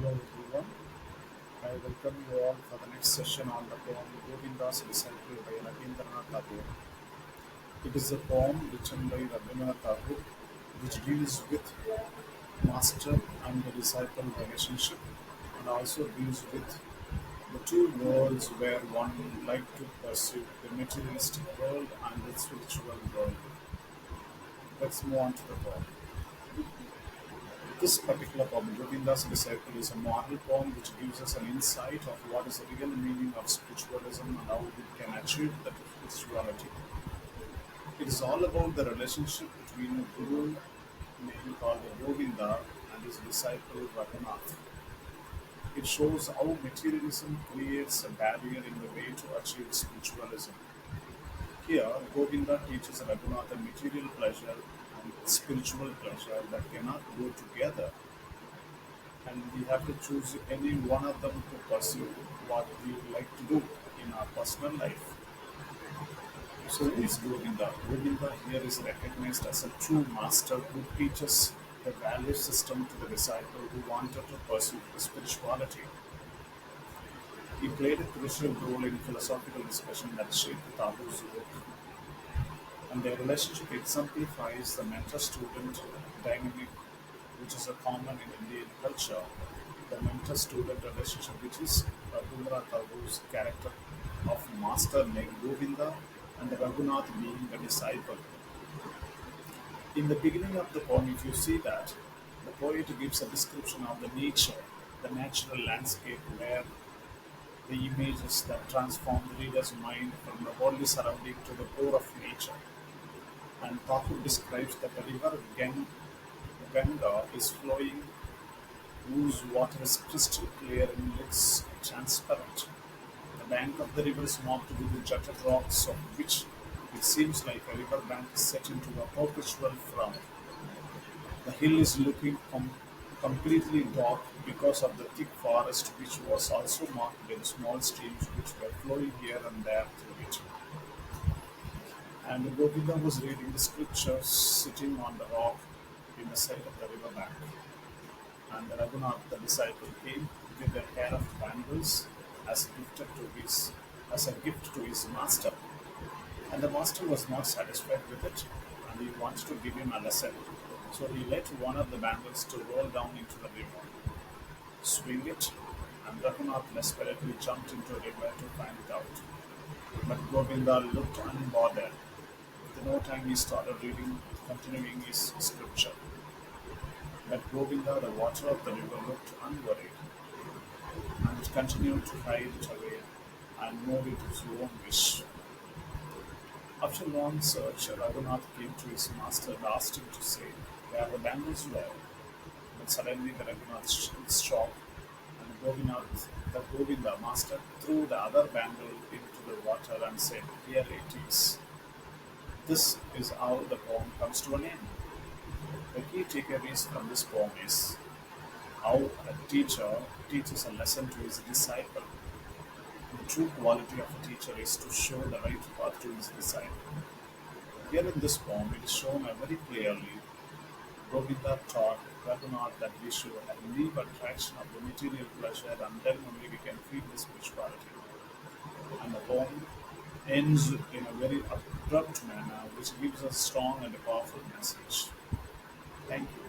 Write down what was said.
Hello everyone. I welcome you all for the next session on the poem Govinda's Disciple by Rabindranath Tagore. It is a poem written by Rabindranath Tagore which deals with master and the disciple relationship and also deals with the two worlds where one like to pursue the materialistic world and the spiritual world. Let's move on to the poem. This particular poem, Govinda's Disciple, is a model poem which gives us an insight of what is the real meaning of spiritualism and how we can achieve that spirituality. It is all about the relationship between a guru named called Govinda and his disciple Raghunath. It shows how materialism creates a barrier in the way to achieve spiritualism. Here, Govinda teaches Raghunath a material pleasure and spiritual pleasure that cannot go together, and we have to choose any one of them to pursue what we would like to do in our personal life. So is Govinda. Govinda here is recognized as a true master who teaches the value system to the disciple who wanted to pursue spirituality. He played a crucial role in philosophical discussion that shaped Tagore's work, and their relationship exemplifies the mentor-student dynamic which is a common in Indian culture. The mentor-student relationship, which is Rabindranath Tagore's character of master named Govinda and Raghunath being a disciple. In the beginning of the poem, if you see that, the poet gives a description of the nature, the natural landscape where the images that transform the reader's mind from the worldly surrounding to the core of nature. And Thakur describes that the river Ganga is flowing, whose water is crystal clear and looks transparent. The bank of the river is marked with the jutted rocks, of which it seems like a river bank is set into a perpetual frown. The hill is looking completely dark because of the thick forest, which was also marked with small streams which were flowing here and there through it. And Govinda was reading the scriptures sitting on the rock in the side of the river bank. And Raghunath, the disciple, came with a pair of bangles as gifted to his as a gift to his master. And the master was not satisfied with it, and he wanted to give him a lesson. So he let one of the bangles to roll down into the river, swing it, and Raghunath desperately jumped into the river to find it out. But Govinda looked unbothered. With no time he started reading, continuing his scripture. But Govinda, the water of the river, looked unworried, and it continued to hide it away and moved it his own wish. After long search, Raghunath came to his master and asked him to say where the bangles were. But suddenly the Raghunath shocked, and the Govinda master threw the other bangle into the water and said, "Here it is." This is how the poem comes to an end. The key takeaways from this poem is how a teacher teaches a lesson to his disciple. The true quality of a teacher is to show the right path to his disciple. Here in this poem, it is shown very clearly. Govinda taught Raghunath that we should leave attraction of the material pleasure, and then only we can feel the spirituality. And the poem ends in a very abrupt manner which gives a strong and a powerful message. Thank you.